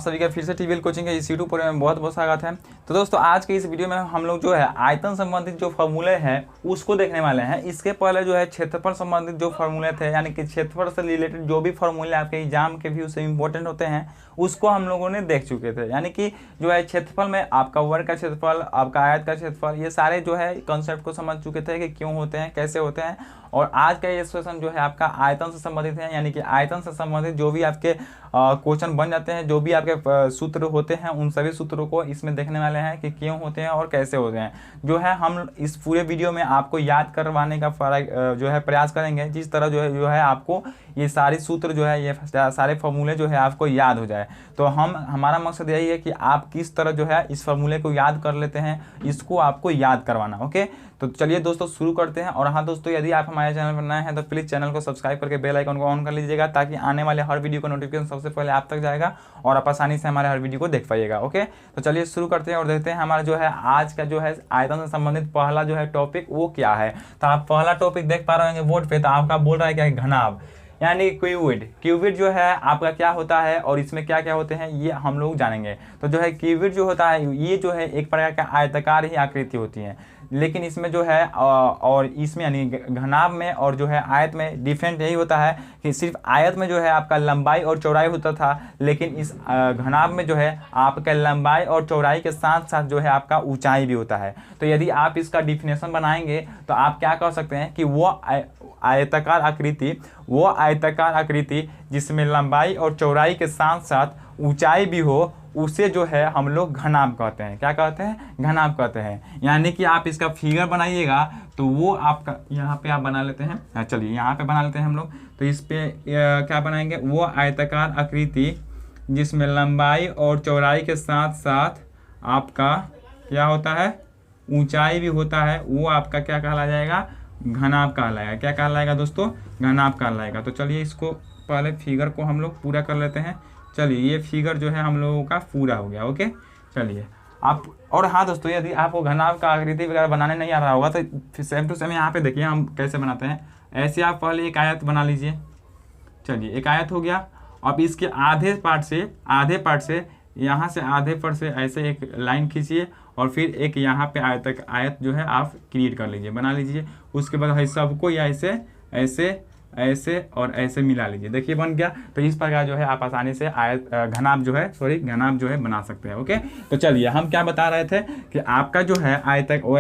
सभी का फिर से टीवीएल कोचिंग के इस यूट्यूब पर में बहुत बहुत स्वागत है। तो दोस्तों आज के इस वीडियो में हम लोग जो है आयतन संबंधित जो फार्मूले हैं उसको देखने वाले हैं। इसके पहले जो है क्षेत्रफल संबंधित जो फार्मूले थे, यानी कि क्षेत्रफल से रिलेटेड जो भी फार्मूले आपके एग्जाम के व्यू से इंपॉर्टेंट होते हैं उसको हम लोगों ने देख चुके थे। यानी कि जो है क्षेत्रफल में आपका वर्ग का क्षेत्रफल, आपका आयत का क्षेत्रफल, ये सारे जो है कॉन्सेप्ट को समझ चुके थे कि क्यों होते हैं, कैसे होते हैं। और आज का ये सेशन जो है आपका आयतन से संबंधित है, यानी कि आयतन से संबंधित जो भी आपके क्वेश्चन बन जाते हैं, जो भी आपके सूत्र होते हैं, उन सभी सूत्रों को इसमें देखने वाले हैं कि क्यों होते हैं और कैसे होते हैं। जो है हम इस पूरे वीडियो में आपको याद करवाने का जो है प्रयास करेंगे, जिस तरह जो है आपको ये सारे सूत्र जो है, ये सारे फार्मूले जो है आपको याद हो जाए। तो हमारा मकसद यही है कि आप किस तरह जो है इस फार्मूले को याद कर लेते हैं, इसको आपको याद करवाना। ओके, तो चलिए दोस्तों शुरू करते हैं। और हाँ दोस्तों, यदि आप हमारे चैनल पर नए हैं तो प्लीज़ चैनल को सब्सक्राइब करके बेल आइकन को ऑन कर लीजिएगा, ताकि आने वाले हर वीडियो का नोटिफिकेशन सबसे पहले आप तक जाएगा और आप आसानी से हमारे हर वीडियो को देख पाइएगा। ओके, तो चलिए शुरू करते हैं और देखते हैं हमारा जो है आज का जो है आयतन से संबंधित पहला जो है टॉपिक वो क्या है। तो आप पहला टॉपिक देख पा रहे होंगे बोर्ड पे, तो आपका बोल रहा है क्या, घनाभ यानी क्यूबिड। क्यूबिड जो है आपका क्या होता है और इसमें क्या क्या होते हैं ये हम लोग जानेंगे। तो जो है क्यूबिड जो होता है ये जो है एक प्रकार का आयताकार ही आकृति होती है, लेकिन इसमें जो है और इसमें यानी घनाभ में और जो है आयत में डिफरेंट यही होता है कि सिर्फ आयत में जो है आपका लंबाई और चौड़ाई होता था, लेकिन इस घनाभ में जो है आपका लंबाई और चौड़ाई के साथ साथ जो है आपका ऊंचाई भी होता है। तो यदि आप इसका डिफिनेशन बनाएंगे तो आप क्या कह सकते हैं कि वो आयताकार आकृति जिसमें लंबाई और चौड़ाई के साथ साथ ऊंचाई भी हो, उसे जो है हम लोग घनाभ कहते हैं। क्या कहते हैं? घनाभ कहते हैं। यानी कि आप इसका फिगर बनाइएगा तो वो आपका यहाँ पे आप बना लेते हैं। चलिए यहाँ पे बना लेते हैं हम लोग। तो इस पे क्या बनाएंगे, वो आयताकार आकृति जिसमें लंबाई और चौड़ाई के साथ साथ आपका क्या होता है, ऊंचाई भी होता है, वो आपका क्या कहला जाएगा, घनाभ कहलाएगा। क्या कहलाएगा दोस्तों? घनाभ कहलाएगा। तो चलिए इसको पहले फिगर को हम लोग पूरा कर लेते हैं। चलिए ये फिगर जो है हम लोगों का पूरा हो गया। ओके, चलिए आप और हाँ दोस्तों, यदि आपको घनाभ का आकृति वगैरह बनाने नहीं आ रहा होगा तो सेम टू सेम यहाँ पे देखिए हम कैसे बनाते हैं। ऐसे आप पहले एक आयत बना लीजिए। चलिए एक आयत हो गया। अब इसके आधे पार्ट से यहाँ से आधे पर से ऐसे एक लाइन खींचिए और फिर एक यहाँ पे आयत जो है आप क्रिएट कर लीजिए, बना लीजिए। उसके बाद है सबको या ऐसे और ऐसे मिला लीजिए। देखिए बन गया। तो इस प्रकार जो है आप आसानी से घनाभ जो है बना सकते हैं। ओके, तो चलिए हम क्या बता रहे थे कि आपका जो है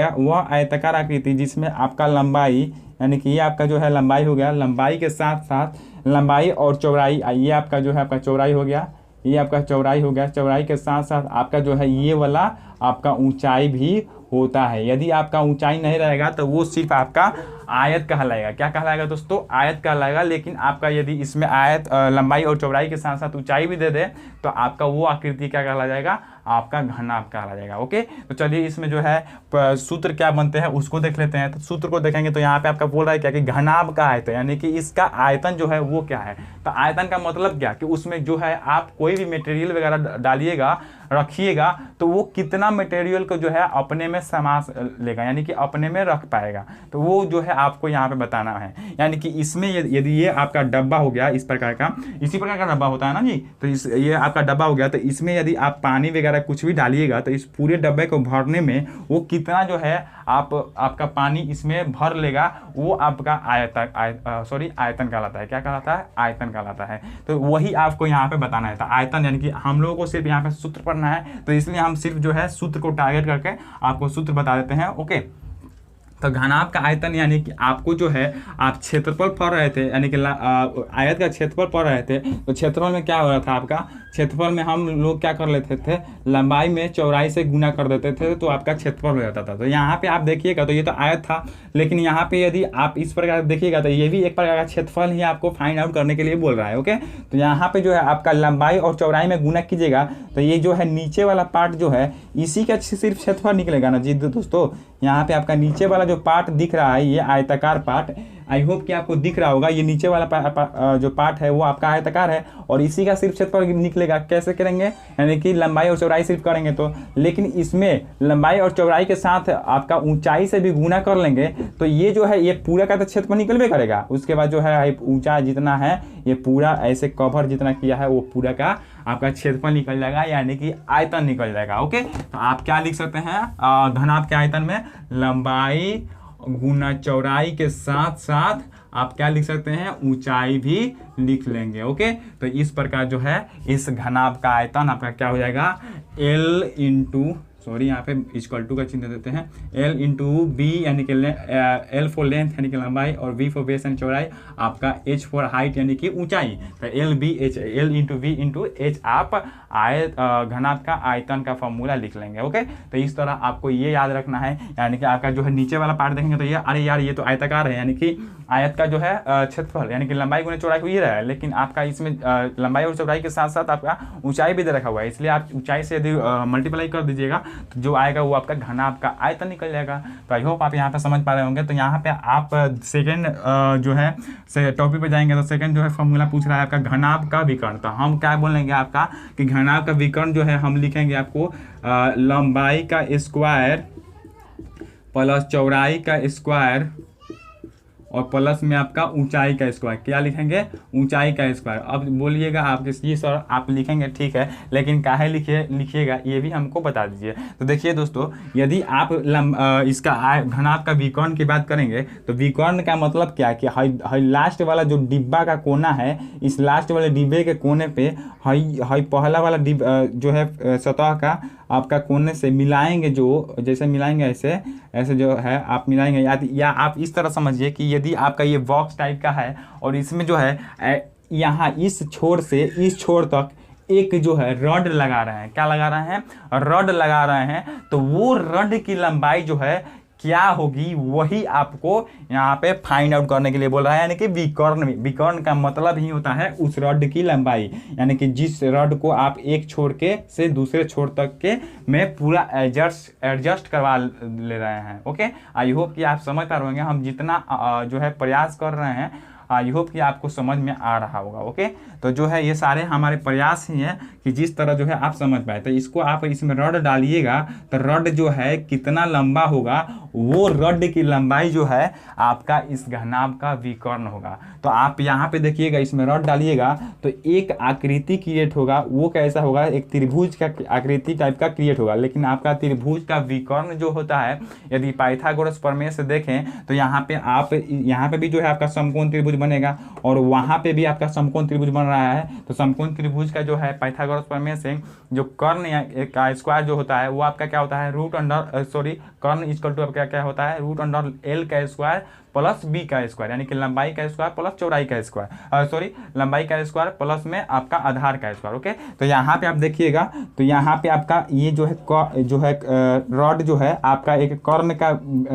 वह आयताकार आकृति जिसमें आपका लंबाई, यानी कि ये आपका जो है लंबाई हो गया, लंबाई के साथ साथ लंबाई और चौड़ाई, ये आपका जो है आपका चौड़ाई हो गया, ये आपका चौड़ाई हो गया। चौड़ाई के साथ साथ आपका जो है ये वाला आपका ऊंचाई भी होता है। यदि आपका ऊंचाई नहीं रहेगा तो वो सिर्फ आपका आयत कहलाएगा। क्या कहलाएगा दोस्तों? आयत कहलाएगा। लेकिन आपका यदि इसमें आयत लंबाई और चौड़ाई के साथ साथ ऊंचाई भी दे दे तो आपका वो आकृति क्या कहला जाएगा, आपका घनाभ कहला जाएगा। ओके, तो चलिए इसमें जो है सूत्र क्या बनते हैं उसको देख लेते हैं। तो सूत्र को देखेंगे तो यहाँ पे आपका बोल रहा है क्या कि घनाभ का आयतन, यानी कि इसका आयतन जो है वो क्या है। तो आयतन का मतलब क्या कि उसमें जो है आप कोई भी मटेरियल वगैरह डालिएगा, रखिएगा, तो वो कितना मटेरियल को जो है अपने में समा लेगा, यानी कि अपने में रख पाएगा। तो वो जो है आपको यहाँ पे बताना है। यानी कि इसमें यदि ये आपका डब्बा हो गया इस प्रकार का, इसी प्रकार का डब्बा होता है ना जी, तो ये आपका डब्बा हो गया। तो इसमें यदि आप पानी वगैरह कुछ भी डालिएगा तो इस पूरे डब्बे को भरने में वो कितना जो है आपका पानी इसमें भर लेगा, वो आपका आयतन कहलाता है। क्या कहलाता है? आयतन कहलाता है। तो वही आपको यहाँ पे बताना है। तो आयतन यानी कि हम लोगों को सिर्फ यहाँ पे सूत्र पढ़ना है, तो इसलिए हम सिर्फ जो है सूत्र को टारगेट करके आपको सूत्र बता देते हैं। ओके, तो घनाभ का आयतन यानी कि आपको जो है आप क्षेत्रफल पढ़ रहे थे, यानी कि आयत का क्षेत्रफल पढ़ रहे थे, तो क्षेत्रफल में क्या हो रहा था आपका, क्षेत्रफल में हम लोग क्या कर लेते थे, लंबाई में चौड़ाई से गुना कर देते थे तो आपका क्षेत्रफल हो जाता था। तो यहाँ पे आप देखिएगा तो ये तो आयत था, लेकिन यहाँ पे यदि आप इस प्रकार देखिएगा तो ये भी एक प्रकार का क्षेत्रफल ही आपको फाइंड आउट करने के लिए बोल रहा है। ओके, तो यहाँ पे जो है आपका लंबाई और चौड़ाई में गुना कीजिएगा तो ये जो है नीचे वाला पार्ट जो है इसी का सिर्फ क्षेत्रफल निकलेगा ना जी दोस्तों। यहाँ पे आपका नीचे वाला जो पार्ट दिख रहा है, ये आयताकार पार्ट, आई होप कि आपको दिख रहा होगा, ये नीचे वाला जो पार्ट है वो आपका आयताकार है और इसी का सिर्फ क्षेत्रफल निकलेगा। कैसे करेंगे, यानी कि लंबाई और चौड़ाई सिर्फ करेंगे तो, लेकिन इसमें लंबाई और चौड़ाई के साथ आपका ऊंचाई से भी गुना कर लेंगे तो ये जो है ये पूरा का तो क्षेत्रफल निकलबे करेगा। उसके बाद जो है ऊंचा जितना है ये पूरा ऐसे कवर जितना किया है वो पूरा का आपका क्षेत्रफल निकल जाएगा, यानी कि आयतन निकल जाएगा। ओके, तो आप क्या लिख सकते हैं घनाभ के आयतन में लंबाई गुना चौड़ाई के साथ साथ आप क्या लिख सकते हैं, ऊंचाई भी लिख लेंगे। ओके, तो इस प्रकार जो है इस घनाभ का आयतन आपका क्या हो जाएगा, L इंटू सॉरी यहाँ पे इक्वल टू का चिन्ह देते हैं, L इंटू बी यानी कि L फॉर लेंथ यानी कि लंबाई और V फॉर बेस यानी चौड़ाई, आपका H फॉर हाइट यानी कि ऊंचाई। तो L into V into H आप घनाभ का आयतन का फॉर्मूला लिख लेंगे। ओके, तो इस तरह आपको ये याद रखना है, यानी कि आपका जो है नीचे वाला पार्ट देखेंगे तो ये अरे यार ये तो आयताकार है, यानी कि आयत का जो है क्षेत्रफल यानी कि लंबाई गुना चौड़ाई को ये रहा है, लेकिन आपका इसमें लंबाई और चौड़ाई के साथ साथ आपका ऊंचाई भी दे रखा हुआ है, इसलिए आप ऊंचाई से यदि मल्टीप्लाई कर दीजिएगा तो जो आएगा वो आपका घनाभ का आयतन निकल जाएगा। तो आई होप आप यहाँ पे समझ पा रहे होंगे। तो यहाँ पे आप सेकेंड जो है टॉपिक पे जाएंगे तो सेकेंड जो है फॉर्मूला पूछ रहा है आपका घनाभ का विकर्ण। तो हम क्या बोलेंगे आपका कि घनाभ का विकर्ण जो है हम लिखेंगे आपको लंबाई का स्क्वायर प्लस चौड़ाई का स्क्वायर और प्लस में आपका ऊंचाई का स्क्वायर। क्या लिखेंगे, ऊंचाई का स्क्वायर। अब बोलिएगा आप ये सर आप लिखेंगे ठीक है, लेकिन काहे लिखिएगा ये भी हमको बता दीजिए। तो देखिए दोस्तों, यदि आप इसका घनाभ का विकर्ण की बात करेंगे तो विकर्ण का मतलब क्या है कि हाई लास्ट वाला जो डिब्बा का कोना है, इस लास्ट वाले डिब्बे के कोने पे हाई पहला वाला जो है सतह का आपका कोने से मिलाएंगे, जो जैसे मिलाएंगे ऐसे ऐसे जो है आप मिलाएंगे, या आप इस तरह समझिए कि यदि आपका ये बॉक्स टाइप का है और इसमें जो है यहाँ इस छोर से इस छोर तक एक जो है रड लगा रहे हैं। क्या लगा रहे हैं, रड लगा रहे हैं। तो वो रड की लंबाई जो है क्या होगी वही आपको यहाँ पे फाइंड आउट करने के लिए बोल रहा है, यानी कि विकर्ण का मतलब ही होता है उस रड की लंबाई, यानी कि जिस रड को आप एक छोर के से दूसरे छोर तक के में पूरा एडजस्ट करवा ले रहे हैं। ओके, आई होप कि आप समझ पा रहे होंगे हम जितना जो है प्रयास कर रहे हैं, आई होप कि आपको समझ में आ रहा होगा। ओके, तो जो है ये सारे हमारे प्रयास ही हैं कि जिस तरह जो है आप समझ पाए। तो इसको आप इसमें रड डालिएगा तो रड जो है कितना लंबा होगा वो रड की लंबाई जो है आपका इस घनाभ का विकर्ण होगा। तो आप यहाँ पे देखिएगा इसमें रड डालिएगा तो एक आकृति क्रिएट होगा। वो कैसा होगा, एक त्रिभुज का आकृति टाइप का क्रिएट होगा। लेकिन आपका त्रिभुज का विकर्ण जो होता है, यदि पाइथागोरस प्रमेय से देखें तो यहाँ पे भी जो है आपका समकोण त्रिभुज बनेगा और वहाँ पे भी आपका समकोण त्रिभुज बन रहा है। तो समकोण त्रिभुज का जो है पाइथागोरस प्रमेय से जो कर्ण का स्क्वायर जो होता है वो आपका क्या होता है, कर्ण इक्वल टू आपका क्या होता है, √L का स्क्वायर प्लस बी का स्क्वायर, यानी कि लंबाई का स्क्वायर प्लस चौड़ाई का स्क्वायर, लंबाई का स्क्वायर प्लस में आपका आधार का स्क्वायर। ओके, तो यहाँ पे आप देखिएगा तो यहाँ पे आपका ये जो है रॉड जो है आपका एक कर्ण का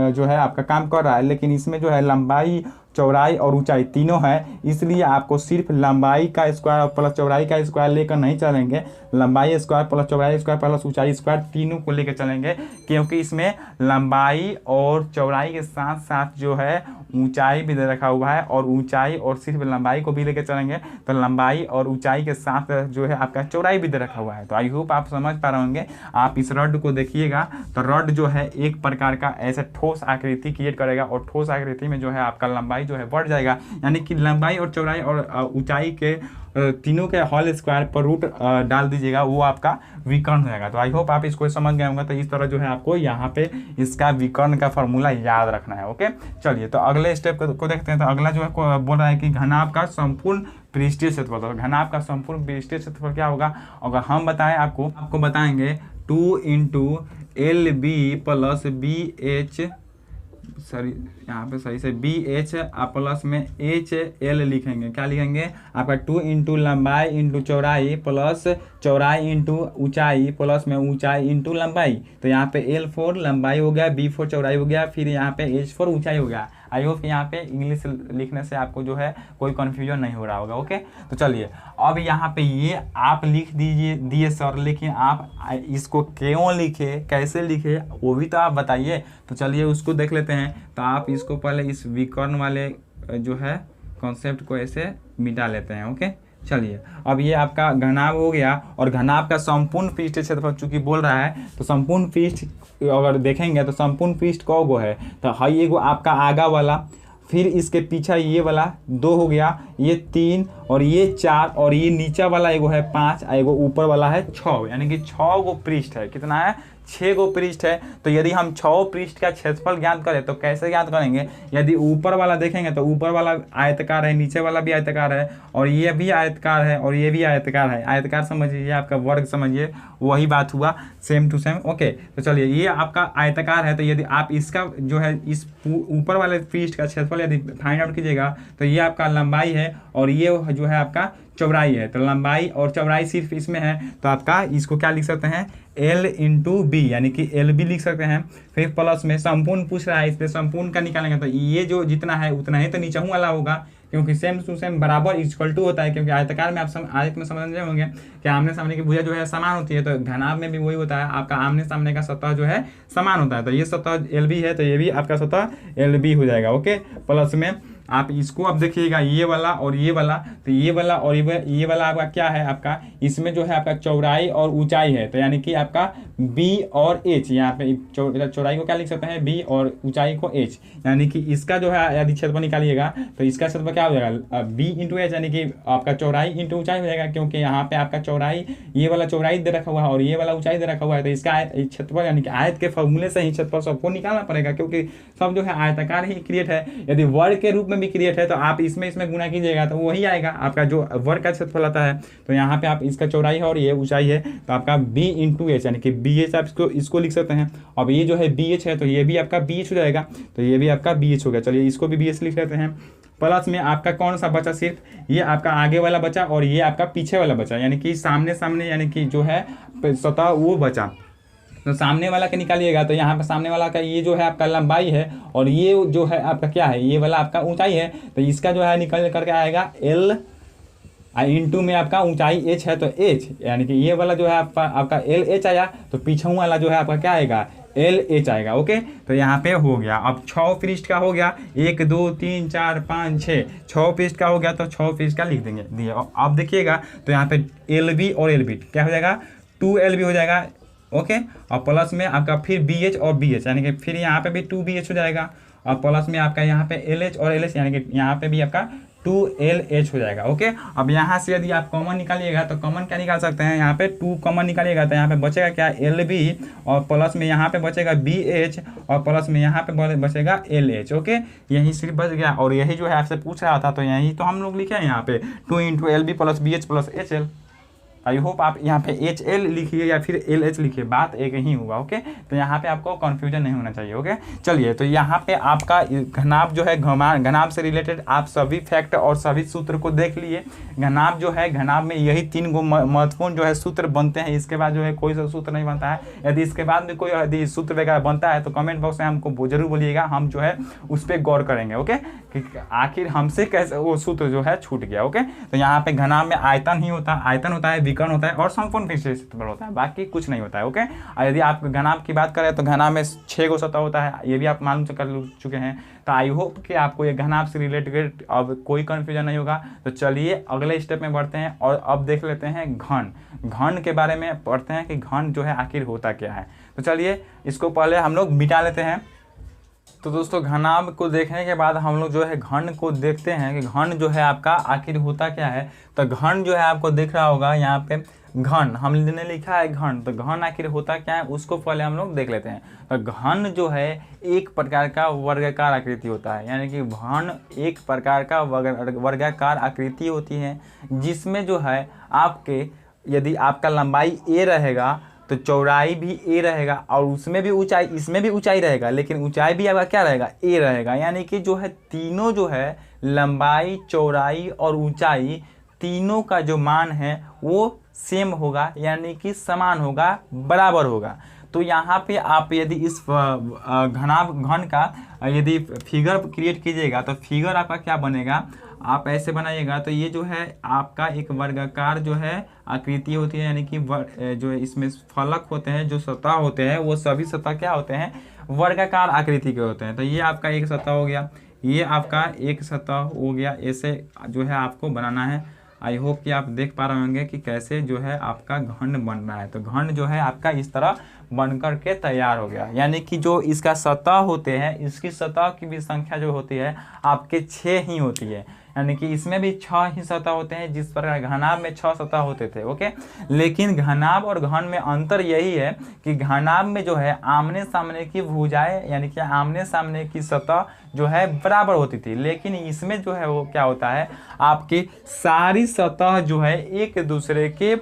जो है आपका काम कर रहा है, लेकिन इसमें जो है लंबाई चौड़ाई और ऊंचाई तीनों है, इसलिए आपको सिर्फ लंबाई का स्क्वायर और प्लस चौड़ाई का स्क्वायर लेकर नहीं चलेंगे, लंबाई स्क्वायर प्लस चौड़ाई स्क्वायर प्लस ऊंचाई स्क्वायर तीनों को लेकर चलेंगे, क्योंकि इसमें लंबाई और चौड़ाई के साथ साथ जो है ऊंचाई भी दे रखा हुआ है और ऊंचाई और सिर्फ लंबाई को भी लेकर चलेंगे तो लंबाई और ऊंचाई के साथ जो है आपका चौड़ाई भी दे रखा हुआ है। तो आई होप आप समझ पा रहे होंगे। आप इस रड को देखिएगा तो रड जो है एक प्रकार का ऐसा ठोस आकृति क्रिएट करेगा और ठोस आकृति में जो है आपका लंबाई जो है बढ़ जाएगा, यानी कि लंबाई और चौड़ाई और ऊंचाई के तीनों के होल स्क्वायर पर रूट डाल दीजिएगा, वो आपका विकर्ण हो जाएगा। तो आई होप आप इसको समझ गए होंगे। तो इस तरह जो है आपको यहाँ पे इसका विकर्ण का फॉर्मूला याद रखना है। ओके, चलिए तो अगले स्टेप को देखते हैं। तो अगला जो है बोल रहा है कि घनाभ का संपूर्ण पृष्ठीय क्षेत्रफल। तो घनाभ का संपूर्ण पृष्ठीय क्षेत्रफल क्या होगा, अगर हम बताएं आपको बताएंगे 2 × LB प्लस BH, सॉरी यहाँ पे सही से BH प्लस में HL लिखेंगे। क्या लिखेंगे, आपका 2 × लंबाई × चौड़ाई प्लस चौड़ाई × ऊंचाई प्लस में ऊंचाई × लंबाई। तो यहाँ पे L फॉर लंबाई हो गया, B फॉर चौड़ाई हो गया, फिर यहाँ पे H फॉर ऊंचाई हो गया। आई होप कि यहाँ पे इंग्लिश लिखने से आपको जो है कोई कन्फ्यूजन नहीं हो रहा होगा। ओके, तो चलिए अब यहाँ पे ये आप लिख दिए सर, लेकिन आप इसको क्यों लिखे, कैसे लिखे, वो भी तो आप बताइए। तो चलिए उसको देख लेते हैं। तो आप इसको पहले इस विकर्ण वाले जो है कॉन्सेप्ट को ऐसे मिटा लेते हैं। ओके, चलिए अब ये आपका घनाभ हो गया। और घनाभ का संपूर्ण पृष्ठ क्षेत्रफल चूंकि बोल रहा है, तो संपूर्ण पृष्ठ अगर देखेंगे तो संपूर्ण पृष्ठ कौ गो है, तो हाई एगो आपका आगा वाला, फिर इसके पीछे ये वाला 2 हो गया, ये 3 और ये 4 और ये नीचा वाला एगो है 5, एगो ऊपर वाला है 6, यानी कि 6 गो पृष्ठ है। कितना है? 6 गो पृष्ठ है। तो यदि हम 6 पृष्ठ का क्षेत्रफल ज्ञात करें तो कैसे ज्ञात करेंगे? यदि ऊपर वाला देखेंगे तो ऊपर वाला आयताकार है, नीचे वाला भी आयताकार है, और ये भी आयताकार है, और ये भी आयताकार है। आयताकार समझिए, आपका वर्ग समझिए, वही बात हुआ, सेम टू सेम। ओके, तो चलिए ये आपका आयताकार है, तो यदि आप इसका जो है इस ऊपर वाले पृष्ठ का क्षेत्रफल यदि फाइंड आउट कीजिएगा तो ये आपका लंबाई है और ये जो है आपका चौड़ाई है। तो लंबाई और चौड़ाई सिर्फ इसमें है, तो आपका इसको क्या लिख सकते हैं? L इंटू बी, यानी कि LB लिख सकते हैं। फिर प्लस में संपूर्ण पूछ रहा है, इसलिए संपूर्ण का निकालेंगे तो ये जो जितना है उतना ही तो नीचे वाला होगा, क्योंकि सेम टू सेम बराबर इक्वल टू होता है। क्योंकि आयताकार में आप आयत में समझ होंगे कि आमने सामने की भुजा जो है समान होती है, तो घनाभ में भी वही होता है, आपका आमने सामने का सतह जो है समान होता है। तो ये सतह LB है, तो ये भी आपका सतह LB हो जाएगा। ओके, प्लस में आप इसको अब देखिएगा, ये वाला और ये वाला, तो ये वाला और ये वाला आपका क्या है? आपका इसमें जो है आपका चौड़ाई और ऊंचाई है, तो यानी कि आपका B और H, यहाँ पे चौड़ाई को क्या लिख सकते हैं? B और ऊंचाई को H, यानी कि इसका जो है यदि क्षेत्रफल निकालिएगा तो इसका क्षेत्रफल क्या हो जाएगा? B इंटू H, यानी कि आपका चौड़ाई इंटू ऊंचाई हो जाएगा, क्योंकि यहाँ पे आपका चौड़ाई, ये वाला चौड़ाई दे रखा हुआ है और ये वाला ऊंचाई दे रखा हुआ है, तो इसका क्षेत्रफल यानी कि आयत के फॉर्मूले से ही क्षेत्रफल सबको निकालना पड़ेगा, क्योंकि सब जो है आयताकार ही क्रिएट है। यदि वर्ग के रूप में भी क्रिएट है तो आप इसमें गुना कीजिएगा तो वही आएगा आपका जो वर्ग का क्षेत्रफल आता है। तो यहाँ पे आप इसका चौड़ाई है और ये ऊंचाई है, तो आपका B इंटू H, यानी कि BH आप इसको लिख सकते हैं। अब ये जो है BH है, तो ये भी आपका BH हो जाएगा, तो ये भी आपका BH हो गया। चलिए इसको भी BH लिख लेते हैं। प्लस में आपका कौन सा बचा? सिर्फ ये आपका आगे वाला बचा और ये आपका पीछे वाला बचा, यानी कि सामने यानी कि जो है सतह वो बचा। तो सामने वाला का निकालिएगा तो यहाँ पे सामने वाला का ये जो है आपका लंबाई है और ये जो है आपका क्या है? ये वाला आपका ऊंचाई है, तो इसका जो है निकल करके आएगा L इंटू में आपका ऊंचाई H है, तो H, यानी कि ये वाला जो है आपका LH आया, तो पीछे वाला जो है आपका क्या आएगा? LH आएगा। ओके, तो यहाँ पे हो गया। अब 6 पृष्ठ का हो गया, 1 2 3 4 5 6 पृष्ठ का हो गया, तो 6 पृष्ठ का लिख देंगे दिए। अब देखिएगा तो यहाँ पे LB और LB क्या हो जाएगा? 2LB हो जाएगा। ओके, और प्लस में आपका फिर BH और BH, यानी कि फिर यहाँ पे भी 2BH हो जाएगा, और प्लस में आपका यहाँ पे LH और LH, यानी कि यहाँ पे भी आपका 2LH हो जाएगा। ओके, अब यहाँ से यदि आप कॉमन निकालिएगा तो कॉमन क्या निकाल सकते हैं? यहाँ पे 2 कॉमन निकालिएगा तो यहाँ पे बचेगा क्या? LB, और प्लस में यहाँ पे बचेगा BH, और प्लस में यहाँ पे बचेगा LH। ओके, यही सिर्फ बच गया, और यही जो है आपसे पूछ रहा था, तो यही तो हम लोग लिखे हैं यहाँ पे 2 into LB plus BH plus HL। I hope आप यहाँ पे HL लिखिए या फिर LH लिखिए, बात एक ही होगा। ओके, तो यहाँ पे आपको कंफ्यूजन नहीं होना चाहिए। ओके, चलिए तो यहाँ पे आपका घनाभ जो है, घनाभ से रिलेटेड आप सभी फैक्ट और सभी सूत्र को देख लिए। घनाभ जो है, घनाभ में यही 3 गो महत्वपूर्ण जो है सूत्र बनते हैं, इसके बाद जो है कोई सा सूत्र नहीं बनता है। यदि इसके बाद भी कोई यदि सूत्र वगैरह बनता है तो कमेंट बॉक्स में हमको जरूर बोलिएगा, हम जो है उस पर गौर करेंगे। ओके, कि आखिर हमसे कैसे वो सूत्र जो है छूट गया। ओके, तो यहाँ पे घनाभ में आयतन ही होता है, आयतन होता है, विकर्ण होता है और संपूर्ण पृष्ठ क्षेत्रफल होता है, बाकी कुछ नहीं होता है। ओके, और यदि आप घनाभ की बात करें तो घनाभ में 6 गो सतह होता है, ये भी आप मालूम कर चुके हैं। तो आई होप कि आपको ये घनाभ से रिलेटेड अब कोई कंफ्यूजन नहीं होगा। तो चलिए अगले स्टेप में बढ़ते हैं और अब देख लेते हैं घन के बारे में पढ़ते हैं कि घन जो है आखिर होता क्या है। तो चलिए इसको पहले हम लोग मिटा लेते हैं। तो दोस्तों घनाभ को देखने के बाद हम लोग जो है घन को देखते हैं कि घन जो है आपका आखिर होता क्या है। तो घन जो है आपको दिख रहा होगा यहाँ पे, घन हमने लिखा है घन, तो घन आखिर होता क्या है उसको पहले हम लोग देख लेते हैं। तो घन जो है एक प्रकार का वर्गाकार आकृति होता है, यानी कि घन एक प्रकार का वर्गाकार आकृति होती है, जिसमें जो है आपके यदि आपका लंबाई A रहेगा तो चौड़ाई भी A रहेगा, और उसमें भी ऊंचाई, इसमें भी ऊंचाई रहेगा, लेकिन ऊंचाई भी आपका क्या रहेगा? A रहेगा। यानी कि जो है तीनों जो है लंबाई, चौड़ाई और ऊंचाई, तीनों का जो मान है वो सेम होगा, यानी कि समान होगा, बराबर होगा। तो यहाँ पे आप यदि इस घन का यदि फिगर क्रिएट कीजिएगा तो फिगर आपका क्या बनेगा? आप ऐसे बनाइएगा तो ये जो है आपका एक वर्गाकार जो है आकृति होती है, यानी कि जो इसमें फलक होते हैं, जो सतह होते हैं, वो सभी सतह क्या होते हैं? वर्गाकार आकृति के होते हैं। तो ये आपका एक सतह हो गया, ये आपका एक सतह हो गया, ऐसे जो है आपको बनाना है। आई होप कि आप देख पा रहे होंगे कि कैसे जो है आपका घन बन रहा है। तो घन जो है आपका इस तरह बन कर के तैयार हो गया, यानी कि जो इसका सतह होते हैं, इसकी सतह की भी संख्या जो होती है आपके 6 ही होती है, यानी कि इसमें भी 6 ही सतह होते हैं, जिस प्रकार घनाभ में 6 सतह होते थे। ओके, लेकिन घनाभ और घन में अंतर यही है कि घनाभ में जो है आमने सामने की भुजाएं, यानी कि आमने सामने की सतह जो है बराबर होती थी, लेकिन इसमें जो है वो क्या होता है, आपकी सारी सतह जो है एक दूसरे के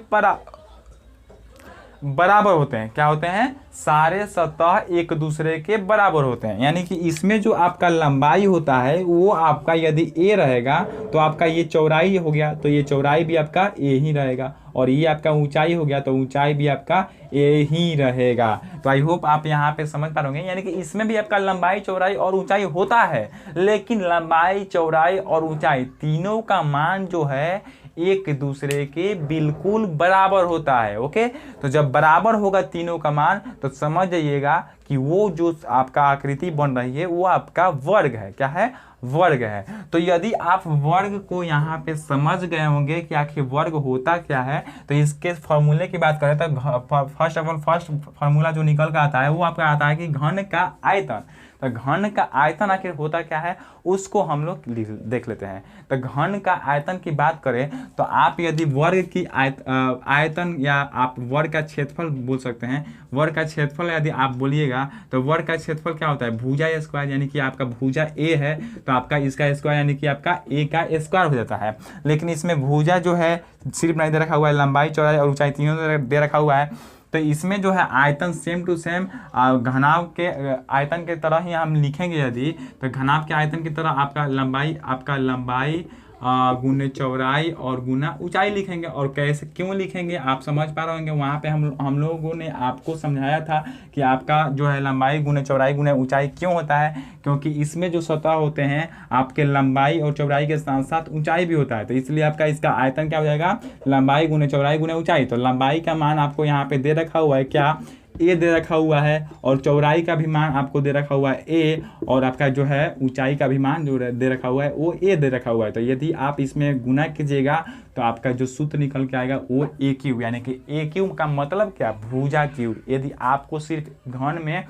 बराबर होते हैं। क्या होते हैं, सारे सतह एक दूसरे के बराबर होते हैं, यानी कि इसमें जो आपका लंबाई होता है वो आपका यदि a रहेगा तो आपका ये चौड़ाई हो गया, तो ये चौड़ाई भी आपका a ही रहेगा, और ये आपका ऊंचाई हो गया तो ऊंचाई भी आपका a ही रहेगा। तो आई होप आप यहाँ पे समझ पा रहे होंगे, यानी कि इसमें भी आपका लंबाई चौड़ाई और ऊंचाई होता है, लेकिन लंबाई चौड़ाई और ऊंचाई तीनों का मान जो है एक दूसरे के बिल्कुल बराबर होता है। ओके, तो जब बराबर होगा तीनों का मान तो समझ जाइएगा कि वो जो आपका आकृति बन रही है वो आपका वर्ग है। क्या है, वर्ग है। तो यदि आप वर्ग को यहाँ पे समझ गए होंगे कि आखिर वर्ग होता क्या है, तो इसके फॉर्मूले की बात करें तो first of all first formula जो निकल कर आता है वो आपका आता है कि घन का आयतन। तो घन का आयतन आखिर होता क्या है उसको हम लोग देख लेते हैं। तो घन का आयतन की बात करें तो आप यदि वर्ग की आयतन या आप वर्ग का क्षेत्रफल बोल सकते हैं, वर्ग का क्षेत्रफल यदि आप बोलिएगा तो वर्ग का क्षेत्रफल क्या होता है, भुजा स्क्वायर, यानी कि आपका भुजा a है तो आपका इसका स्क्वायर यानी कि आपका a का स्क्वायर हो जाता है। लेकिन इसमें भुजा जो है सिर्फ नहीं दे रखा हुआ है, लंबाई चौड़ाई और ऊंचाई तीनों दे रखा हुआ है। तो इसमें जो है आयतन सेम टू सेम घनाभ के आयतन के तरह ही हम लिखेंगे। यदि तो घनाभ के आयतन की तरह आपका लंबाई गुने चौड़ाई और गुना ऊंचाई लिखेंगे। और कैसे क्यों लिखेंगे आप समझ पा रहे होंगे, वहाँ पे हम लोगों ने आपको समझाया था कि आपका जो है लंबाई गुने चौड़ाई गुने ऊंचाई क्यों होता है, क्योंकि इसमें जो सतह होते हैं आपके लंबाई और चौड़ाई के साथ साथ ऊंचाई भी होता है। तो इसलिए आपका इसका आयतन क्या हो जाएगा, लंबाई गुने चौड़ाई गुने ऊंचाई। तो लंबाई का मान आपको यहाँ पे दे रखा हुआ है, क्या ए दे रखा हुआ है, और चौड़ाई का भी मान आपको दे रखा हुआ है ए, और आपका जो है ऊंचाई का भी मान जो दे रखा हुआ है वो ए दे रखा हुआ है। तो यदि आप इसमें गुना कीजिएगा तो आपका जो सूत्र निकल के आएगा वो ए क्यूब, यानी कि ए क्यूब का मतलब क्या, भुजा क्यूब। यदि आपको सिर्फ घन में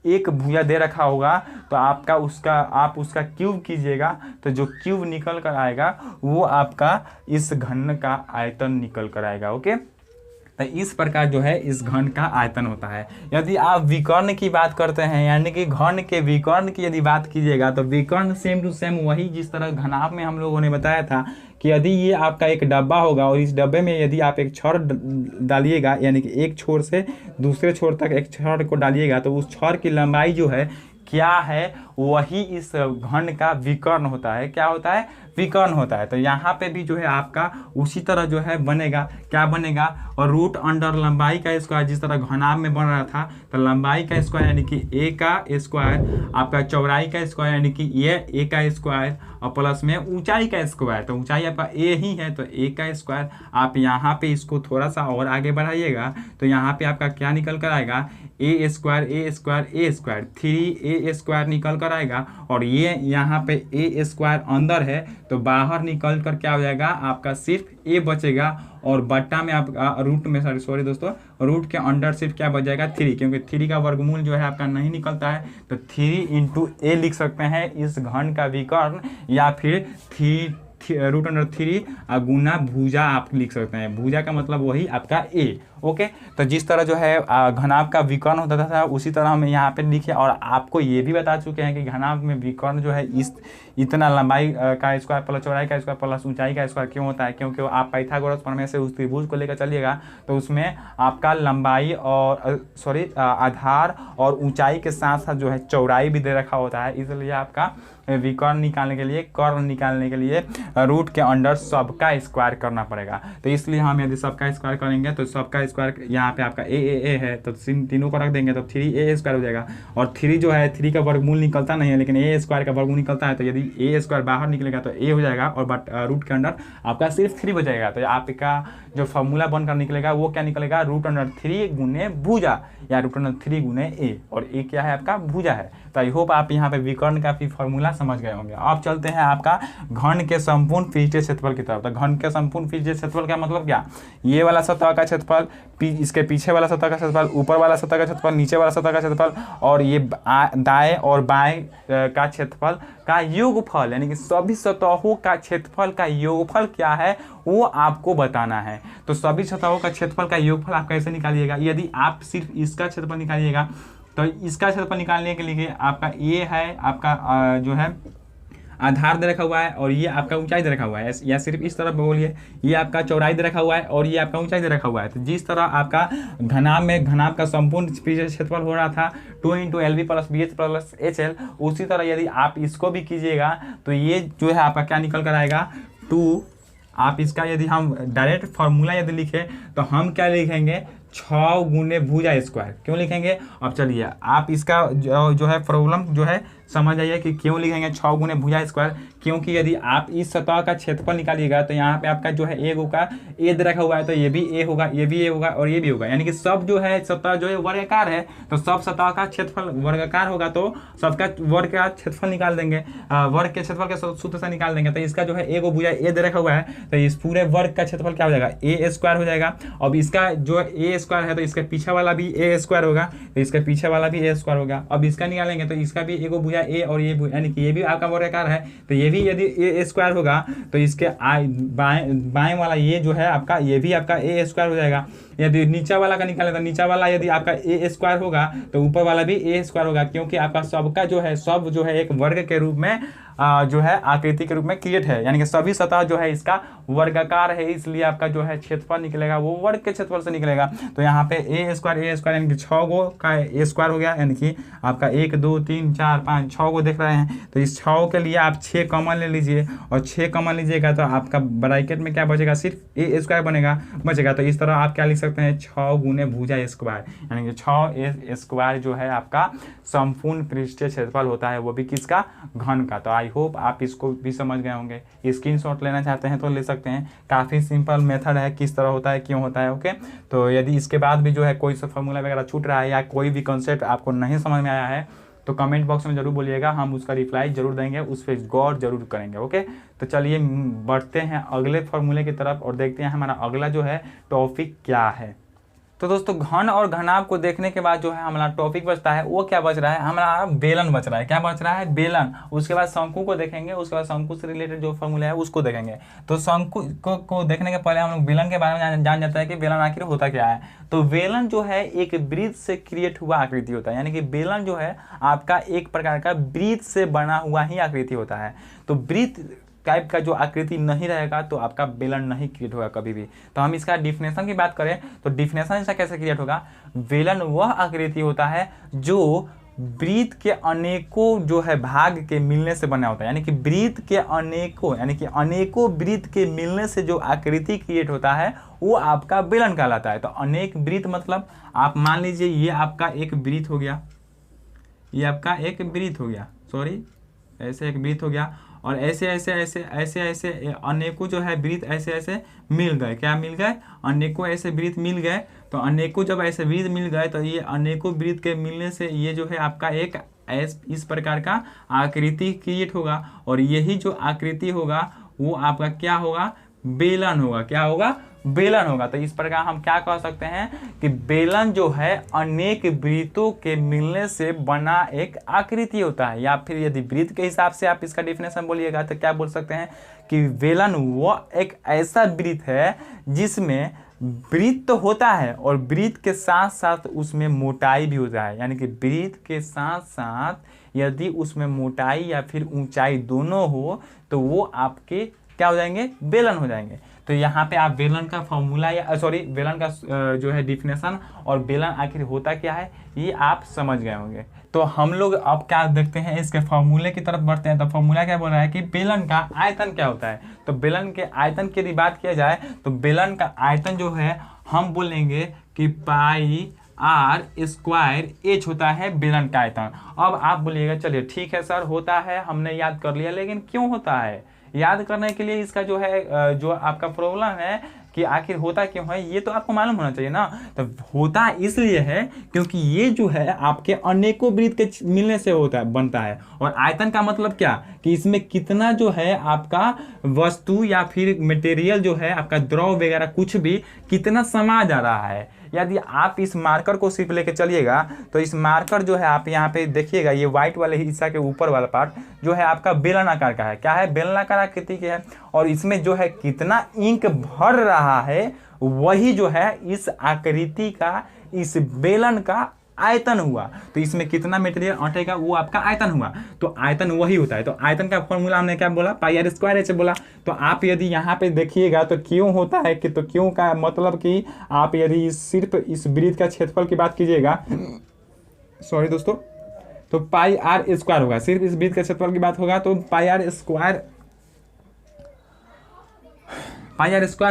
एक भुजा दे रखा होगा तो आप उसका क्यूब कीजिएगा तो जो क्यूब निकल कर आएगा वो आपका इस घन का आयतन निकल कर आएगा। ओके, तो इस प्रकार जो है इस घन का आयतन होता है। यदि आप विकर्ण की बात करते हैं, यानी कि घन के विकर्ण की यदि बात कीजिएगा तो विकर्ण सेम टू सेम वही जिस तरह घनाभ में हम लोगों ने बताया था कि यदि ये आपका एक डब्बा होगा और इस डब्बे में यदि आप एक छड़ डालिएगा, यानी कि एक छोर से दूसरे छोर तक एक छड़ को डालिएगा तो उस छड़ की लंबाई जो है क्या है, वही इस घन का विकर्ण होता है। क्या होता है, विकर्ण होता है। तो यहाँ पे भी जो है आपका उसी तरह जो है बनेगा, क्या बनेगा, और रूट अंडर लंबाई का स्क्वायर, जिस तरह घनाभ में बन रहा था तो लंबाई का स्क्वायर यानी कि ए का स्क्वायर, आपका चौड़ाई का स्क्वायर यानी कि ये ए का स्क्वायर, और प्लस में ऊंचाई का स्क्वायर, तो ऊंचाई आपका ए ही है तो ए का स्क्वायर। आप यहाँ पे इसको थोड़ा सा और आगे बढ़ाइएगा तो यहाँ पे आपका क्या निकल कर आएगा, ए स्क्वायर 3 स्क्वायर निकल कर आएगा। और ये यहाँ पे ए स्क्वायर अंदर है तो बाहर निकल कर क्या हो जाएगा, आपका सिर्फ ए बचेगा, और बट्टा में आपका रूट में सॉरी दोस्तों, रूट के अंडर सिर्फ क्या बच जाएगा 3, क्योंकि 3 का वर्गमूल जो है आपका नहीं निकलता है। तो 3 इंटू ए लिख सकते हैं इस घन का विकर्ण, या फिर रूट अंडर 3 गुना भुजा आप लिख सकते हैं। भुजा का मतलब वही आपका ए। ओके, तो जिस तरह जो है घनाभ का विकर्ण होता था उसी तरह हम यहाँ पे लिखे, और आपको ये भी बता चुके हैं कि घनाभ में विकर्ण जो है इतना लंबाई का स्क्वायर प्लस चौड़ाई का स्क्वायर प्लस ऊंचाई का स्क्वायर क्यों होता है, क्योंकि आप पाइथागोरस प्रमेय से उस त्रिभुज को लेकर चलिएगा तो उसमें आपका लंबाई और आधार और ऊंचाई के साथ साथ जो है चौड़ाई भी दे रखा होता है। इसलिए आपका विकर्ण निकालने के लिए, कर्ण निकालने के लिए रूट के अंडर सबका स्क्वायर करना पड़ेगा। तो इसलिए हम यदि सबका स्क्वायर करेंगे तो सबका स्क्वायर यहाँ पे आपका ए है तो तीनों को रख देंगे तो 3a स्क्वायर हो जाएगा। और 3 जो है 3 का वर्गमूल निकलता नहीं है, लेकिन ए स्क्वायर का वर्गमूल निकलता है। तो यदि ए स्क्वायर बाहर निकलेगा तो ए हो जाएगा, और बट रूट के अंडर आपका सिर्फ 3 बचेगा। तो आपका जो फॉर्मूला बनकर निकलेगा वो क्या निकलेगा, रूट अंडर 3 गुने भुजा, या रूट अंडर 3 गुने ए, और ए क्या है आपका भुजा है। तो आई होप आप यहाँ पे विकर्ण का भी फॉर्मूला समझ गए होंगे। अब चलते हैं आपका घन के संपूर्ण पृष्ठीय क्षेत्रफल की तरफ। तो घन के संपूर्ण पृष्ठीय क्षेत्रफल का मतलब क्या, ये वाला सतह का क्षेत्रफल, इसके पीछे वाला सतह का क्षेत्रफल, ऊपर वाला सतह का क्षेत्रफल, नीचे वाला सतह का क्षेत्रफल और ये दाएं और बाएं का क्षेत्रफल का योगफल, यानी कि सभी सतहों का क्षेत्रफल का योगफल क्या है वो आपको बताना है। तो सभी सतहों का क्षेत्रफल का योगफल आप कैसे निकालिएगा, यदि आप सिर्फ इसका क्षेत्रफल निकालिएगा तो इसका क्षेत्रफल निकालने के लिए आपका ये है आपका जो है आधार दे रखा हुआ है और ये आपका ऊंचाई दे रखा हुआ है, या सिर्फ इस तरफ बोलिए ये आपका चौड़ाई दे रखा हुआ है और ये आपका ऊंचाई दे रखा हुआ है। तो जिस तरह आपका घनाभ का संपूर्ण क्षेत्रफल हो रहा था 2 × LV + BH + HL, उसी तरह यदि आप इसको भी कीजिएगा तो ये जो है आपका क्या निकल कर आएगा 2। आप इसका यदि हम डायरेक्ट फार्मूला यदि लिखें तो हम क्या लिखेंगे 6 × भुजा स्क्वायर। क्यों लिखेंगे, अब चलिए आप इसका जो है प्रॉब्लम जो है समझ आइए कि क्यों लिखेंगे 6 × भुजा स्क्वायर। क्योंकि यदि आप इस सतह का क्षेत्रफल निकालिएगा तो यहाँ पे आपका जो है ए होगा, ए दे रखा हुआ है तो ये भी ए होगा, ये भी ए होगा और ये भी होगा, यानी कि सब जो है सतह जो है वर्गाकार है तो सब सतह का क्षेत्रफल वर्गाकार होगा तो सबका वर्ग का क्षेत्रफल निकाल देंगे, वर्ग के क्षेत्रफल के सूत्र से निकाल देंगे। तो इसका जो है ए को भुजा ए दे रखा हुआ है तो इस पूरे वर्ग का क्षेत्रफल क्या हो जाएगा A² हो जाएगा। अब इसका जो A² है तो इसके पीछे वाला भी A² होगा, तो इसके पीछे वाला भी A² होगा। अब इसका निकालेंगे तो इसका भी ए को भुजा ए और ये यानी कि ये भी आपका वर्गाकार है तो ये भी यदि A² होगा तो इसके बाएं वाला ये जो है आपका ये भी आपका A² हो जाएगा। यदि नीचा वाला का निकालें तो नीचा वाला यदि आपका A² होगा तो ऊपर वाला भी A² होगा, क्योंकि आपका सबका जो है सब जो है एक वर्ग के रूप में जो है आकृति के रूप में क्रिएट है, यानी कि सभी सतह जो है इसका वर्गाकार है, इसलिए आपका जो है क्षेत्रफल निकलेगा वो वर्ग के क्षेत्रफल से निकलेगा। तो यहाँ पे A² यानी कि 6 गो का A² हो गया, यानी कि आपका 1 2 3 4 5 6 गो देख रहे हैं। तो इस 6 के लिए आप 6 कॉमन ले लीजिए और 6 कॉमन लीजिएगा तो आपका ब्रैकेट में क्या बचेगा, सिर्फ A² बचेगा। तो इस तरह आप क्या लिख सकते हैं 6 × भुजा स्क्वायर, यानी कि 6A² जो है आपका संपूर्ण पृष्ठीय क्षेत्रफल होता है, वो भी किसका, घन का। तो आई होप आप इसको भी समझ गए होंगे। स्क्रीनशॉट लेना चाहते हैं तो ले सकते हैं, काफ़ी सिंपल मेथड है, किस तरह होता है क्यों होता है। ओके, तो यदि इसके बाद भी जो है कोई सा फॉर्मूला वगैरह छूट रहा है या कोई भी कॉन्सेप्ट आपको नहीं समझ में आया है तो कमेंट बॉक्स में जरूर बोलिएगा, हम उसका रिप्लाई जरूर देंगे, उस पर गौर जरूर करेंगे। ओके, तो चलिए बढ़ते हैं अगले फॉर्मूले की तरफ और देखते हैं हमारा अगला जो है टॉपिक क्या है। तो दोस्तों घन और घनाभ को देखने के बाद जो है हमारा टॉपिक बचता है वो क्या बच रहा है, हमारा बेलन बच रहा है। क्या बच रहा है, बेलन। उसके बाद शंकु को देखेंगे, उसके बाद शंकु से रिलेटेड जो फॉर्मूला है उसको देखेंगे। तो शंकु को देखने के पहले हम लोग बेलन के बारे में जान जाते हैं कि बेलन आखिर होता क्या है। तो बेलन जो है एक वृत्त से क्रिएट हुआ आकृति होता है, यानी कि बेलन जो है आपका एक प्रकार का वृत्त से बना हुआ ही आकृति होता है। तो वृत्त टाइप का जो आकृति नहीं रहेगा तो आपका बेलन नहीं क्रिएट होगा कभी भी। तो हम इसका डिफिनेशन की बात करें तो डिफिनेशन इसका कैसे क्रिएट होगा, बेलन वह आकृति होता है जो वृत्त के अनेकों जो है भाग के मिलने से बना होता है, यानी कि वृत्त के अनेकों यानी कि अनेकों वृत्त के मिलने से जो आकृति क्रिएट होता है वो आपका बेलन कहलाता है। तो अनेक वृत्त मतलब आप मान लीजिए ये आपका एक वृत्त हो गया, ये आपका एक वृत्त हो गया, सॉरी ऐसे एक वृत्त हो गया और ऐसे ऐसे ऐसे ऐसे ऐसे अनेकों जो है वृत्त ऐसे ऐसे मिल गए। क्या मिल गए, अनेकों ऐसे वृत्त मिल गए। तो अनेकों जब ऐसे वृत्त मिल गए तो ये अनेकों वृत्त के मिलने से ये जो है आपका एक इस प्रकार का आकृति क्रिएट होगा और यही जो आकृति होगा वो आपका क्या होगा, बेलन होगा। क्या होगा, बेलन होगा। तो इस प्रकार हम क्या कह सकते हैं कि बेलन जो है अनेक वृत्तों के मिलने से बना एक आकृति होता है। या फिर यदि वृत्त के हिसाब से आप इसका डिफिनेशन बोलिएगा तो क्या बोल सकते हैं कि बेलन वो एक ऐसा वृत्त है जिसमें वृत्त तो होता है और वृत्त के साथ साथ उसमें मोटाई भी होता है, यानी कि वृत्त के साथ साथ यदि उसमें मोटाई या फिर ऊंचाई दोनों हो तो वो आपके क्या हो जाएंगे, बेलन हो जाएंगे। तो यहाँ पे आप बेलन का फॉर्मूला या सॉरी बेलन का जो है डिफिनेशन और बेलन आखिर होता क्या है ये आप समझ गए होंगे। तो हम लोग अब क्या देखते हैं, इसके फॉर्मूले की तरफ बढ़ते हैं। तो फॉर्मूला क्या बोल रहा है कि बेलन का आयतन क्या होता है। तो बेलन के आयतन की यदि बात किया जाए तो बेलन का आयतन जो है हम बोलेंगे कि πr² होता है बेलन का आयतन। अब आप बोलिएगा चलिए ठीक है सर होता है, हमने याद कर लिया, लेकिन क्यों होता है। याद करने के लिए इसका जो है जो आपका प्रॉब्लम है कि आखिर होता क्यों है, ये तो आपको मालूम होना चाहिए ना। तो होता इसलिए है क्योंकि ये जो है आपके अनेकों वृत्त के मिलने से होता है, बनता है। और आयतन का मतलब क्या, कि इसमें कितना जो है आपका वस्तु या फिर मटेरियल जो है आपका द्रव वगैरह कुछ भी कितना समा जा रहा है। यदि आप इस मार्कर को सिर्फ लेके चलिएगा तो इस मार्कर जो है आप यहाँ पे देखिएगा, ये व्हाइट वाले हिस्सा के ऊपर वाला पार्ट जो है आपका बेलनाकार का है। क्या है, बेलनाकार आकृति के है। और इसमें जो है कितना इंक भर रहा है वही जो है इस आकृति का, इस बेलन का आयतन हुआ। तो इसमें कितना मटेरियल अटेगा वो आपका आयतन हुआ। तो आयतन वही होता है। तो आयतन का फॉर्मूला हमने क्या बोला, पाई आर स्क्वायर एच बोला। तो आप यदि यहाँ पे देखिएगा तो क्यों होता है कि, तो क्यों का मतलब कि आप यदि सिर्फ इस वृत्त का क्षेत्रफल की बात कीजिएगा, सॉरी दोस्तों, तो पाई आर स्क्वायर होगा। सिर्फ इस वृत्त के क्षेत्रफल की बात होगा तो पाई आर स्क्वायर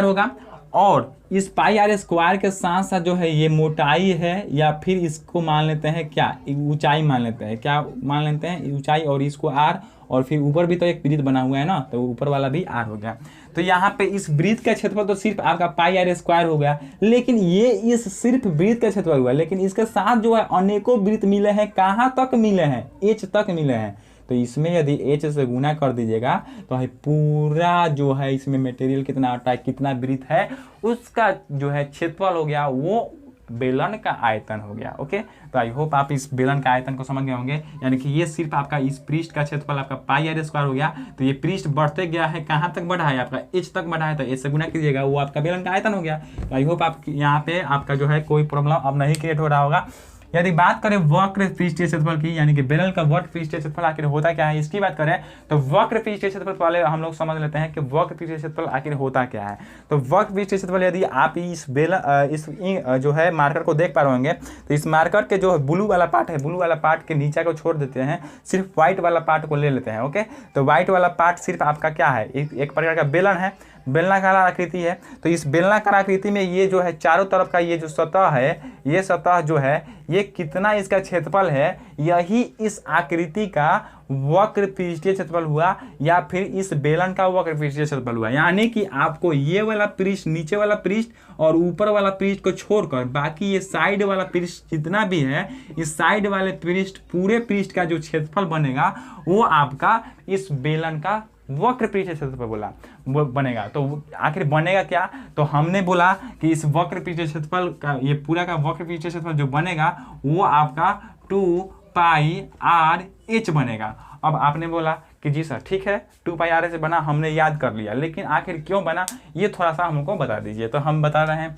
होगा। और इस पाई आर स्क्वायर के साथ साथ जो है ये मोटाई है, या फिर इसको मान लेते हैं क्या, ऊंचाई मान लेते हैं, क्या मान लेते हैं, ऊंचाई, और इसको आर, और फिर ऊपर भी तो एक वृत्त बना हुआ है ना, तो ऊपर वाला भी आर हो गया। तो यहाँ पे इस वृत्त का क्षेत्रफल तो सिर्फ आपका पाई आर स्क्वायर हो गया, लेकिन ये इस सिर्फ वृत्त का क्षेत्रफल हुआ, लेकिन इसके साथ जो है अनेकों वृत्त मिले हैं। कहाँ तक मिले हैं, एच तक मिले हैं। तो इसमें यदि एच से गुना कर दीजिएगा तो है पूरा जो है इसमें मटेरियल कितना आता है, कितना वृत्त है, उसका जो है क्षेत्रफल हो गया, वो बेलन का आयतन हो गया। ओके, तो आई होप आप इस बेलन का आयतन को समझ गए होंगे। यानी कि ये सिर्फ आपका इस पृष्ठ का क्षेत्रफल आपका पाई आर स्क्वायर हो गया। तो ये पृष्ठ बढ़ते गया है, कहाँ तक बढ़ा है, आपका एच तक बढ़ा है, तो एच से गुना कीजिएगा, वो आपका बेलन का आयतन हो गया। तो आई होप आप यहाँ पे आपका जो है कोई प्रॉब्लम अब नहीं क्रिएट हो रहा होगा। यदि बात करें वक्र पृष्ठीय क्षेत्रफल की, यानी कि बेलन का वक्र पृष्ठीय क्षेत्रफल आखिर होता क्या है, इसकी बात करें तो वक्र पृष्ठीय क्षेत्रफल वाले हम लोग समझ लेते हैं कि वक्र पृष्ठीय क्षेत्रफल आखिर होता क्या है। तो वक्र पृष्ठीय क्षेत्रफल यदि आप इस जो है मार्कर को देख पा रहे होंगे, तो इस मार्कर के जो ब्लू वाला पार्ट है, ब्लू वाला पार्ट के नीचे को छोड़ देते हैं, सिर्फ व्हाइट वाला पार्ट को ले लेते हैं। ओके, तो व्हाइट वाला पार्ट सिर्फ आपका क्या है, एक प्रकार का बेलन है, बेलनाकार आकृति है। तो इस बेलनाकार आकृति में ये जो है चारों तरफ का ये जो सतह है, ये सतह जो है ये कितना इसका क्षेत्रफल है, यही इस आकृति का वक्र पृष्ठीय क्षेत्रफल हुआ, या फिर इस बेलन का वक्र पृष्ठीय क्षेत्रफल हुआ। यानी कि आपको ये वाला पृष्ठ, नीचे वाला पृष्ठ और ऊपर वाला पृष्ठ को छोड़कर बाकी ये साइड वाला पृष्ठ जितना भी है, इस साइड वाले पृष्ठ, पूरे पृष्ठ का जो क्षेत्रफल बनेगा वो आपका इस बेलन का वक्र पृष्ठीय क्षेत्रफल बोला वो बनेगा। तो आखिर बनेगा क्या, तो हमने बोला कि इस वक्र पृष्ठीय क्षेत्रफल का, ये पूरा का वक्र पृष्ठीय क्षेत्रफल जो बनेगा वो आपका 2 पाई आर एच बनेगा। अब आपने बोला कि जी सर ठीक है 2 पाई आर एच बना, हमने याद कर लिया, लेकिन आखिर क्यों बना ये थोड़ा सा हमको बता दीजिए। तो हम बता रहे हैं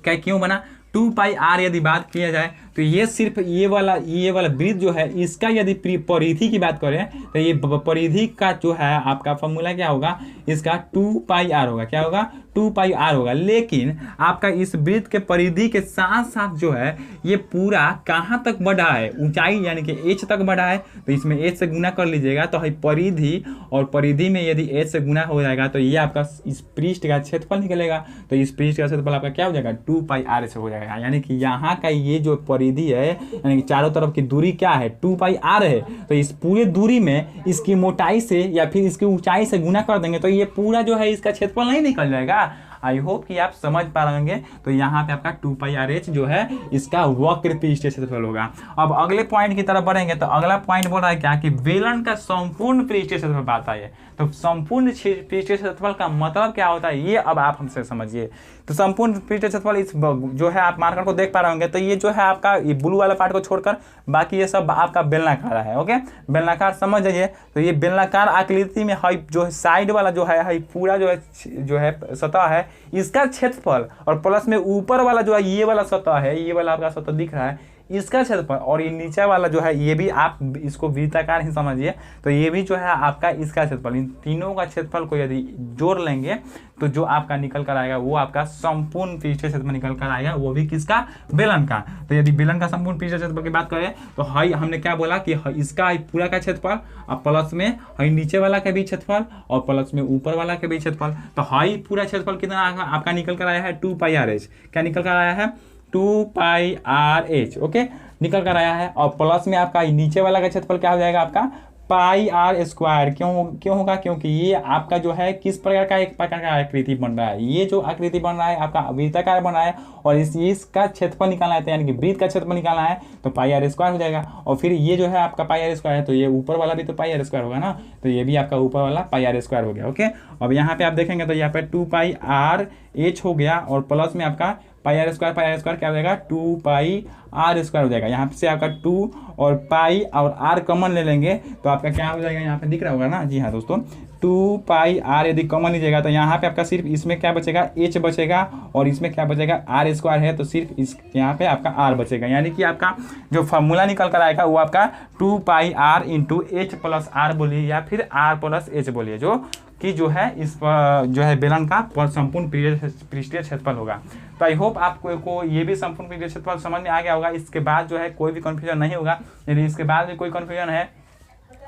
क्या क्यों बना। 2 पाई आर यदि बात किया जाए तो ये सिर्फ ये वाला वृत्त जो है, इसका यदि परिधि की बात करें तो ये परिधि का जो है आपका फॉर्मूला क्या होगा, इसका 2 पाई आर होगा। क्या होगा, 2 पाई आर होगा। लेकिन आपका इस वृत्त के परिधि के साथ साथ जो है ये पूरा कहाँ तक बढ़ा है, ऊंचाई यानी कि एच तक बढ़ा है। तो इसमें एच से गुना कर लीजिएगा तो है परिधि, और परिधि में यदि एच से गुना हो जाएगा तो ये आपका इस पृष्ठ का क्षेत्रफल निकलेगा। तो इस पृष्ठ का क्षेत्रफल आपका क्या हो जाएगा, 2 पाई आर एच हो जाएगा। यानी कि यहाँ का ये जो परिधि है, यानी कि चारों तरफ की दूरी क्या है, 2 पाई आर है। तो इस पूरे दूरी में इसकी मोटाई से या फिर इसकी ऊंचाई से गुना कर देंगे तो ये पूरा जो है इसका क्षेत्रफल नहीं निकल जाएगा। आई होप कि आप समझ पा रहे होंगे। तो यहाँ पे आपका 2 पाई आर एच जो है इसका वक्र पृष्ठीय क्षेत्रफल होगा। अब अगले पॉइंट की तरफ बढ़ेंगे तो अगला पॉइंट बोल रहा है क्या, कि बेलन का संपूर्ण पृष्ठीय क्षेत्रफल आता है। तो संपूर्ण पृष्ठीय क्षेत्रफल का मतलब क्या होता है ये अब आप हमसे समझिए। तो संपूर्ण पृष्ठीय क्षेत्रफल इस जो है आप मार्कर को देख पा रहे होंगे, तो ये जो है आपका ये ब्लू वाला पार्ट को छोड़कर बाकी ये सब आपका बेलनाकार है। ओके, बेलनाकार समझ जाइए। तो ये बेलनाकार आकृति में है जो है साइड वाला जो है पूरा जो है सतह है, इसका क्षेत्रफल, और प्लस में ऊपर वाला जो है ये वाला सतह है, ये वाला आपका सतह दिख रहा है, इसका क्षेत्रफल, और ये नीचे वाला जो है ये भी आप इसको वृत्ताकार ही समझिए। तो ये भी जो है आपका इसका क्षेत्रफल, इन तीनों का क्षेत्रफल को यदि जोड़ लेंगे तो जो आपका निकल कर आएगा वो आपका संपूर्ण पृष्ठीय क्षेत्रफल निकल कर आएगा, वो भी किसका, बेलन का। तो यदि बेलन का संपूर्ण पृष्ठीय क्षेत्रफल की बात करें तो हाई हमने क्या बोला कि इसका पूरा का क्षेत्रफल और प्लस में हाई नीचे वाला के भी क्षेत्रफल और प्लस में ऊपर वाला के भी क्षेत्रफल। तो हाई पूरा क्षेत्रफल कितना आपका निकल कर आया है, 2 पाई आर एच। क्या निकल कर आया है, 2 पाई आर एच। ओके, निकल कर आया है। और प्लस में आपका नीचे वाला का क्षेत्रफल क्या हो जाएगा आपका पाई आर स्क्वायर क्यों होगा, क्योंकि ये आपका जो है किस प्रकार का एक प्रकार का आकृति बन रहा है। ये जो आकृति बन रहा है आपका वृत्ताकार बन रहा है और इसका क्षेत्रफल निकालना है, यानी कि वृत्त का क्षेत्रफल निकालना है तो पाई आर स्क्वायर हो जाएगा। और फिर ये जो है आपका पाई आर स्क्वायर है तो ये ऊपर वाला भी तो पाई आर स्क्वायर होगा ना, तो ये भी आपका ऊपर वाला पाई आर स्क्वायर हो गया। ओके, अब यहाँ पे आप देखेंगे तो यहाँ पे 2 पाई आर एच हो गया और प्लस में आपका पाई आर स्क्वायर क्या हो जाएगा 2 पाई आर स्क्वायर हो जाएगा। यहाँ से आपका 2 और पाई और आर कॉमन ले लेंगे तो आपका क्या हो जाएगा, यहाँ पे दिख रहा होगा ना, जी हाँ दोस्तों, 2 पाई आर यदि कॉमन लीजिएगा तो यहाँ पे आपका सिर्फ इसमें क्या बचेगा, एच बचेगा और इसमें क्या बचेगा, आर स्क्वायर है तो सिर्फ इस यहाँ पे आपका आर बचेगा। यानी कि आपका जो फॉर्मूला निकल कर आएगा वो आपका 2 pi R into H plus R बोलिए या फिर आर प्लस एच बोलिए, जो कि जो है इस जो है बेलन का संपूर्ण पृष्ठीय क्षेत्रफल होगा। तो आई होप आपको को ये भी संपूर्ण पृष्ठीय क्षेत्रफल समझ में आ गया होगा। इसके बाद जो है कोई भी कन्फ्यूजन नहीं होगा। यदि इसके बाद भी कोई कन्फ्यूजन है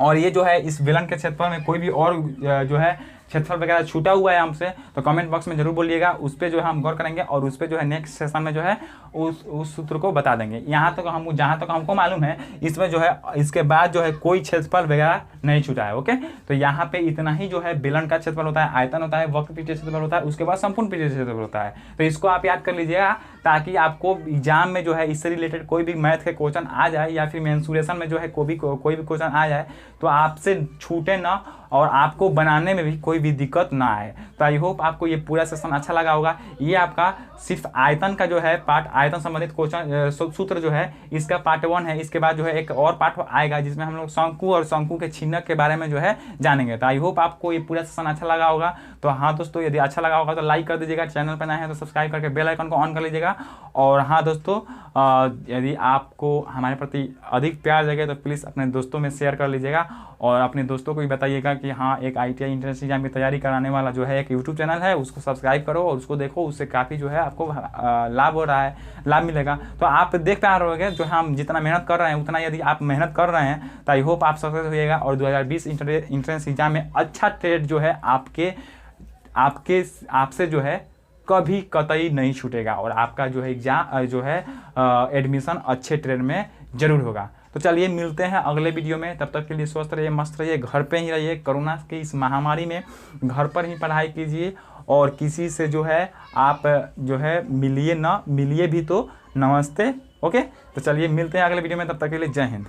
और ये जो है इस बेलन के क्षेत्रफल में कोई भी और जो है क्षेत्रफल वगैरह छूटा हुआ है हमसे तो कमेंट बॉक्स में जरूर बोलिएगा, उस पर जो है हम गौर करेंगे और उस पर जो है नेक्स्ट सेशन में जो है उस सूत्र को बता देंगे। यहाँ तक हम जहाँ तक हमको मालूम है इसमें जो है इसके बाद जो है कोई क्षेत्रफल वगैरह नहीं छूटा है। ओके, तो यहाँ पे इतना ही जो है बेलन का क्षेत्रफल होता है, आयतन होता है, वक्र पृष्ठीय क्षेत्रफल होता है, उसके बाद संपूर्ण पृष्ठीय क्षेत्रफल होता है। तो इसको आप याद कर लीजिएगा ताकि आपको एग्जाम में जो है इससे रिलेटेड कोई भी मैथ के क्वेश्चन आ जाए या फिर मेंसुरेशन में जो है कोई भी क्वेश्चन आ जाए तो आपसे छूटे ना और आपको बनाने में भी कोई भी दिक्कत ना आए। तो आई होप आपको ये पूरा सेशन अच्छा लगा होगा। ये आपका सिर्फ आयतन का जो है पार्ट, आयतन संबंधित क्वेश्चन सूत्र जो है इसका पार्ट 1 है। इसके बाद जो है एक और पार्ट आएगा जिसमें हम लोग शंकु और शंकु के छिन्नक के बारे में जो है जानेंगे। तो आई होप आपको ये पूरा सेशन अच्छा लगा होगा। तो हाँ दोस्तों, यदि अच्छा लगा होगा तो लाइक कर दीजिएगा, चैनल पर नए हैं तो सब्सक्राइब करके बेल आइकन को ऑन कर लीजिएगा। और हाँ दोस्तों, यदि आपको हमारे प्रति अधिक प्यार जगे तो प्लीज़ अपने दोस्तों में शेयर कर लीजिएगा और अपने दोस्तों को भी बताइएगा कि हाँ एक ITI एंट्रेंस एग्जाम की तैयारी कराने वाला जो है एक यूट्यूब चैनल है, उसको सब्सक्राइब करो और उसको देखो, उससे काफ़ी जो है आपको लाभ हो रहा है, लाभ मिलेगा। तो आप देख पा रहे होंगे जो हम जितना मेहनत कर रहे हैं उतना यदि आप मेहनत कर रहे हैं तो आई होप आप सक्सेस होइएगा और 2020 एंट्रेंस एग्जाम में अच्छा ट्रेड जो है आपसे जो है कभी कतई नहीं छूटेगा और आपका जो है एग्जाम जो है एडमिशन अच्छे ट्रेड में जरूर होगा। तो चलिए मिलते हैं अगले वीडियो में, तब तक के लिए स्वस्थ रहिए, मस्त रहिए, घर पे ही रहिए। कोरोना की इस महामारी में घर पर ही पढ़ाई कीजिए और किसी से जो है आप जो है मिलिए भी तो नमस्ते। ओके, तो चलिए मिलते हैं अगले वीडियो में, तब तक के लिए जय हिंद।